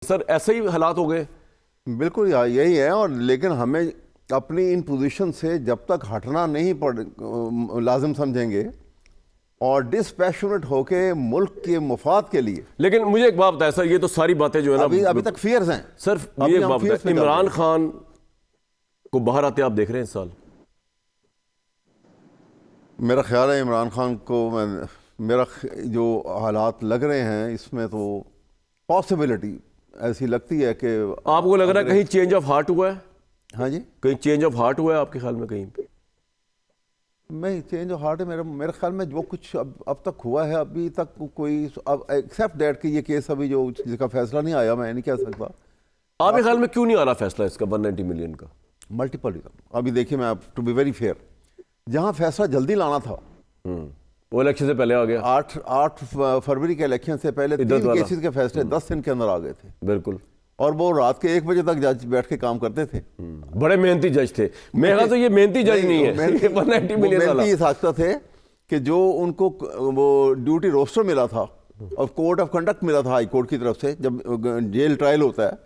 Sir ऐसे ही हालात हो गए। बिल्कुल यही है। और लेकिन हमें अपनी इन पोजीशन से जब तक हटना नहीं लाजिम समझेंगे और डिस्पैशनेट होके मुल्क के मुफाद के लिए। लेकिन मुझे एक बात बताए सर, ये तो सारी बातें जो है ना अभी तक फियर्स हैं। सर मुझे एक बात बताए, इमरान खान को बाहर आते आप देख रहे हैं इस साल? मेरा ख्याल है इमरान खान को मेरा जो हालात लग रहे हैं इसमें तो पॉसिबिलिटी ऐसी लगती है कि आपको लग रहा है कहीं चेंज ऑफ हार्ट हुआ है? हाँ जी, कहीं चेंज ऑफ हार्ट हुआ है आपके ख्याल में? कहीं पे मैं चेंज ऑफ हार्ट है मेरे ख्याल में जो कुछ अब तक हुआ है अभी तक कोई एक्सेप्ट दैट कि ये केस अभी जो जिसका फैसला नहीं आया, मैं नहीं कह सकता। आपके ख्याल में क्यों नहीं आ रहा फैसला इसका 190 मिलियन का? Multiple reason. अभी देखिए, मैं टू बी वेरी फेयर, जहां फैसला जल्दी लाना था वो इलेक्शन से पहले आ गया। 8 फरवरी के इलेक्शन से पहले 3 केसेस के फैसले 10 दिन के अंदर आ गए थे। बिल्कुल। और वो रात के 1 बजे तक जज बैठ के काम करते थे। बड़े मेहनती जज थे। मेरे ख्याल से ये मेहनती जज नहीं है। 190 मिलियन वाला मेहनती इस हद तक थे कि जो उनको वो ड्यूटी रोस्टर मिला था और कोड ऑफ कंडक्ट मिला था हाई कोर्ट की तरफ से, जब जेल ट्रायल होता है,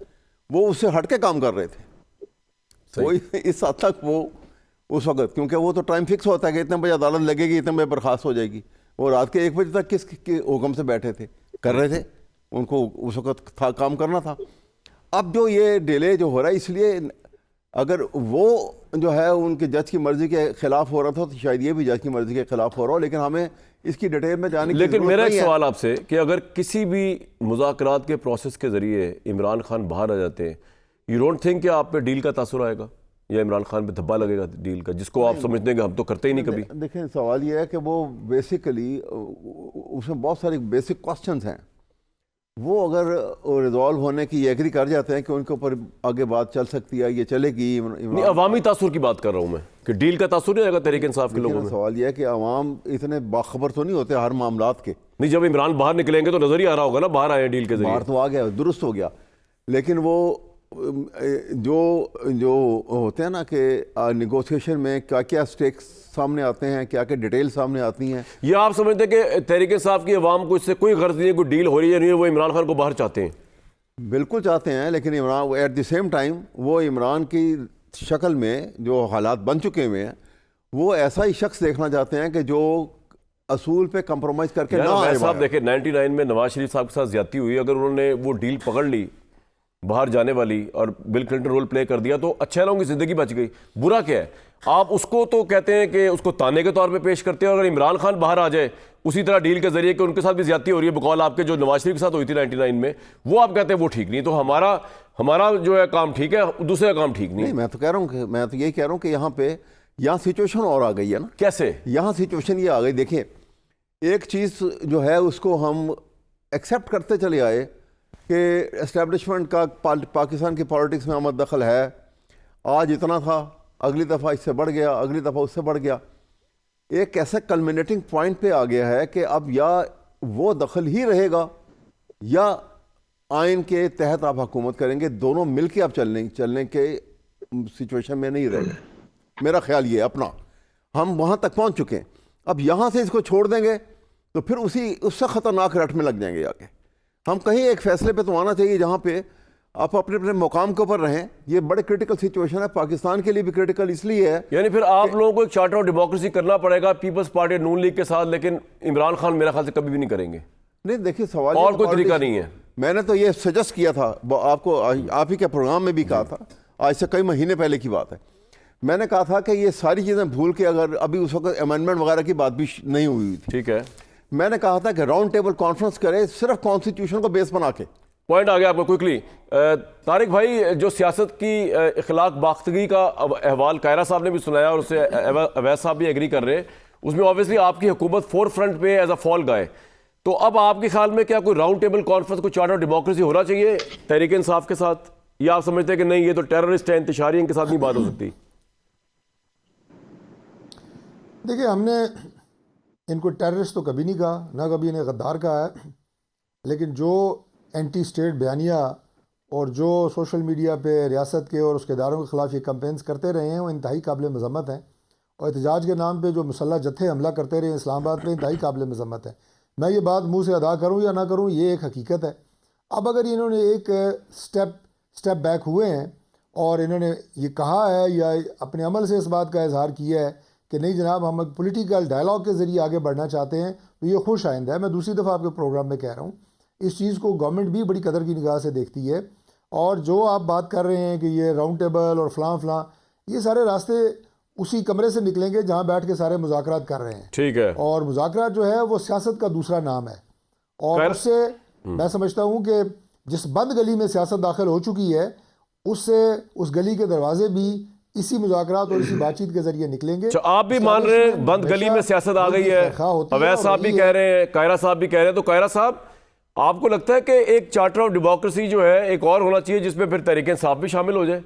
वो उससे हट के काम कर रहे थे। वो इस हद तक वो उस वक्त, क्योंकि वो तो टाइम फिक्स होता है कि इतने बजे अदालत लगेगी, इतने बजे बर्खास्त हो जाएगी। वो रात के 1 बजे तक किस हुक्म से बैठे थे, कर रहे थे। उनको उस वक्त काम करना था। अब जो ये डिले जो हो रहा है, इसलिए अगर वो जो है उनके जज की मर्जी के खिलाफ हो रहा था तो शायद ये भी जज की मर्जी के खिलाफ हो रहा हो। लेकिन हमें इसकी डिटेल में जाने की लेकिन मेरा एक नहीं सवाल आपसे कि अगर किसी भी मुज़ाकरात के प्रोसेस के जरिए इमरान खान बाहर आ जाते हैं, यू डोंट थिंक कि आप पे डील का तासुर आएगा या इमरान खान पे धब्बा लगेगा डील का, जिसको आप समझते हैं कि हम तो करते ही नहीं कभी? देखिए, सवाल ये है कि वो बेसिकली उसमें बहुत सारे बेसिक क्वेश्चंस हैं। वो अगर रिजॉल्व होने की एग्री कर जाते हैं कि उनके ऊपर आगे बात चल सकती है, ये चलेगी। नहीं, अवामी तासुर की बात कर रहा हूँ मैं कि डील का तासुर नहीं आएगा तहरीक इंसाफ के लोगों में। सवाल यह है कि अवाम इतने बाखबर तो नहीं होते हर मामलात के। नहीं, जब इमरान बाहर निकलेंगे तो नजर ही आ रहा होगा ना बाहर आए डील के जरिए। बाहर तो आ गया, दुरुस्त हो गया। लेकिन वो जो जो होते हैं ना कि निगोशिएशन में क्या क्या स्टेक्स सामने आते हैं, क्या क्या डिटेल सामने आती हैं। ये आप समझते हैं कि तहरीक इंसाफ की अवाम को इससे कोई गर्ज नहीं है, कोई डील हो रही है नहीं है, वो इमरान खान को बाहर चाहते हैं? बिल्कुल चाहते हैं, लेकिन Imran at the same time वो इमरान की शक्ल में जो हालात बन चुके हुए हैं, वो ऐसा ही शख्स देखना चाहते हैं कि जो असूल पे कंप्रोमाइज करके ना आए। साहब देखिए, 99 में नवाज शरीफ साहब के साथ ज्यादती हुई, अगर उन्होंने वो डील पकड़ ली बाहर जाने वाली और बिल क्लिंटन रोल प्ले कर दिया तो अच्छा लोगों की जिंदगी बच गई। बुरा क्या है? आप उसको तो कहते हैं कि उसको ताने के तौर पे पेश करते हैं, और अगर इमरान खान बाहर आ जाए उसी तरह डील के जरिए कि उनके साथ भी ज्यादती हो रही है बकौल आपके जो नवाज शरीफ के साथ हुई थी 99 में, वो आप कहते हैं वो ठीक नहीं। तो हमारा जो है काम ठीक है, दूसरे का काम ठीक नहीं। मैं तो कह रहा हूँ, मैं तो यही कह रहा हूँ कि यहाँ सिचुएशन और आ गई है ना। कैसे? यहाँ सिचुएशन ये आ गई, देखिए, एक चीज़ जो है उसको हम एक्सेप्ट करते चले आए कि एस्टेब्लिशमेंट का पाकिस्तान की पॉलिटिक्स में आमद दखल है। आज इतना था, अगली दफ़ा इससे बढ़ गया, अगली दफ़ा उससे बढ़ गया। एक ऐसे कल्मिनेटिंग पॉइंट पे आ गया है कि अब या वो दखल ही रहेगा या आइन के तहत आप हुकूमत करेंगे। दोनों मिलके अब चलने के सिचुएशन में नहीं रहेगा। मेरा ख्याल ये अपना, हम वहाँ तक पहुँच चुके हैं। अब यहाँ से इसको छोड़ देंगे तो फिर उससे ख़तरनाक रट में लग जाएंगे आगे। हम कहीं एक फैसले पे तो आना चाहिए जहाँ पे आप अपने अपने मुकाम के ऊपर रहें। ये बड़े क्रिटिकल सिचुएशन है, पाकिस्तान के लिए भी क्रिटिकल इसलिए है। यानी फिर आप लोगों को एक चार्टर ऑफ डेमोक्रेसी करना पड़ेगा पीपल्स पार्टी नून लीग के साथ, लेकिन इमरान खान मेरा ख्याल से कभी भी नहीं करेंगे। नहीं, देखिए, सवाल और कोई तरीका नहीं है। मैंने तो ये सजेस्ट किया था आपको, आप ही के प्रोग्राम में भी कहा था, आज से कई महीने पहले की बात है। मैंने कहा था कि ये सारी चीज़ें भूल के, अगर अभी उस वक्त अमेंडमेंट वगैरह की बात भी नहीं हुई थी, ठीक है, मैंने कहा था कि राउंड टेबल कॉन्फ्रेंस करे सिर्फ कॉन्स्टिट्यूशन को बेस बना के। पॉइंट आ गया आपको क्विकली। तारिक भाई, जो सियासत की इखलाक बाख्तगी का अहवाल कायरा साहब ने भी सुनाया और उससे अवैध साहब भी एग्री कर रहे हैं, उसमें ऑब्वियसली आपकी हुकूमत फोर फ्रंट पे एज अ फॉल गाय। तो अब आपके ख्याल में क्या कोई राउंड टेबल कॉन्फ्रेंस, कोई चार्टर ऑफ डेमोक्रेसी होना चाहिए तहरीक इंसाफ के साथ, या आप समझते हैं कि नहीं ये तो टेररिस्ट है, इंतशारी, इनके साथ नहीं बात हो सकती? देखिए, हमने इनको टेररिस्ट तो कभी नहीं कहा, ना कभी इन्हें गद्दार कहा है। लेकिन जो एंटी स्टेट बयानिया और जो सोशल मीडिया पे रियासत के और उसके इदारों के ख़िलाफ़ ये कैंपेन्स करते रहे हैं, वो इंतहाई काबिल मज़म्मत हैं। और एहतजाज के नाम पे जो मुसल्लह जत्थे हमला करते रहे इस्लामाबाद पे, इंतहाई काबिल मज़म्मत है। मैं ये बात मुँह से अदा करूँ या ना करूँ, ये एक हकीकत है। अब अगर इन्होंने एक स्टेप बैक हुए हैं और इन्होंने ये कहा है या अपने अमल से इस बात का इजहार किया है कि नहीं जनाब हम एक पॉलिटिकल डायलॉग के ज़रिए आगे बढ़ना चाहते हैं, तो ये खुश आइंदा है। मैं दूसरी दफ़ा आपके प्रोग्राम में कह रहा हूँ, इस चीज़ को गवर्नमेंट भी बड़ी कदर की निगाह से देखती है। और जो आप बात कर रहे हैं कि ये राउंड टेबल और फलां ये सारे रास्ते उसी कमरे से निकलेंगे जहाँ बैठ के सारे मुज़ाकरात कर रहे हैं। ठीक है। और मुज़ाकरात जो है वो सियासत का दूसरा नाम है, और उससे मैं समझता हूँ कि जिस बंद गली में सियासत दाखिल हो चुकी है उससे उस गली के दरवाजे भी इसी मुज़ाकरात और इसी बातचीत के जरिए निकलेंगे। तो आप भी मान रहे हैं बंद गली में सियासत आ गई है, अवैध साहब भी कह रहे हैं, कायरा साहब भी कह रहे हैं। तो कायरा साहब, आपको लगता है कि एक चार्टर ऑफ डेमोक्रेसी जो है एक और होना चाहिए जिसमें फिर तहरीक इंसाफ भी शामिल हो जाए?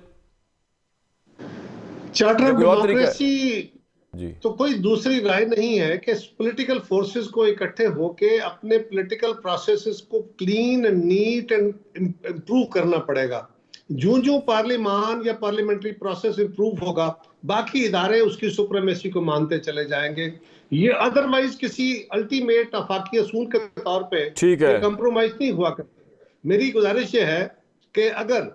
चार्टर ऑफ डेमोक्रेसी जी तो कोई दूसरी राय नहीं है कि पॉलिटिकल फोर्सेस को इकट्ठे होके अपने पॉलिटिकल प्रोसेसेस को clean and neat and improve करना पड़ेगा। जो पार्लियामान या पार्लियामेंट्री प्रोसेस इम्प्रूव होगा, बाकी इदारे उसकी सुप्रीमेसी को मानते चले जाएंगे। ये अदरवाइज किसी अल्टीमेट आफाकी असूल के तौर पे कंप्रोमाइज नहीं हुआ करता। मेरी गुजारिश ये है कि अगर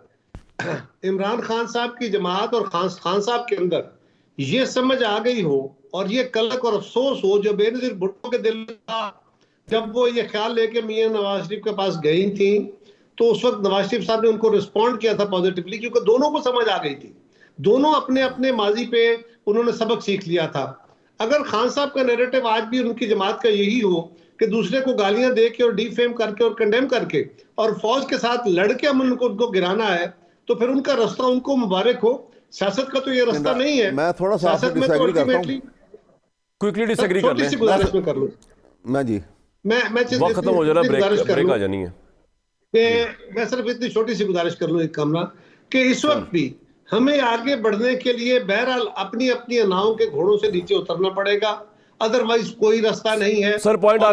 इमरान खान साहब की जमात और खान साहब के अंदर ये समझ आ गई हो और ये कलक और अफसोस हो जो बेनजीर भुट्टो के दिल में था जब वो ये ख्याल लेके मियां नवाज शरीफ के पास गई थी, तो उस वक्त नवाज शरीफ साहब ने उनको रिस्पॉन्ड किया था पॉजिटिवली, क्योंकि दोनों को समझ आ गई थी, दोनों अपने अपने माजी पे उन्होंने सबक सीख लिया था। अगर खान साहब का नैरेटिव आज भी उनकी जमात का यही हो कि दूसरे को गालियां दे के और डिफेम करके और कंडेम करके और फौज के साथ लड़के हम उनको गिराना है, तो फिर उनका रास्ता उनको मुबारक हो। सियासत का तो ये रास्ता नहीं है। मैं थोड़ा सा आपसे डिसएग्री करता हूं, क्विकली डिसएग्री कर लें। गुजारिश में कर लूं मैं जी वक्त खत्म हो जाना, ब्रेक आ जानी है। मैं सिर्फ इतनी छोटी सी गुजारिश कर लूं एक कमरा कि इस वक्त भी हमें आगे बढ़ने के लिए बहरहाल अपनी अपनी नावों के घोड़ों से नीचे उतरना पड़ेगा, अदरवाइज कोई रास्ता नहीं है। Sir point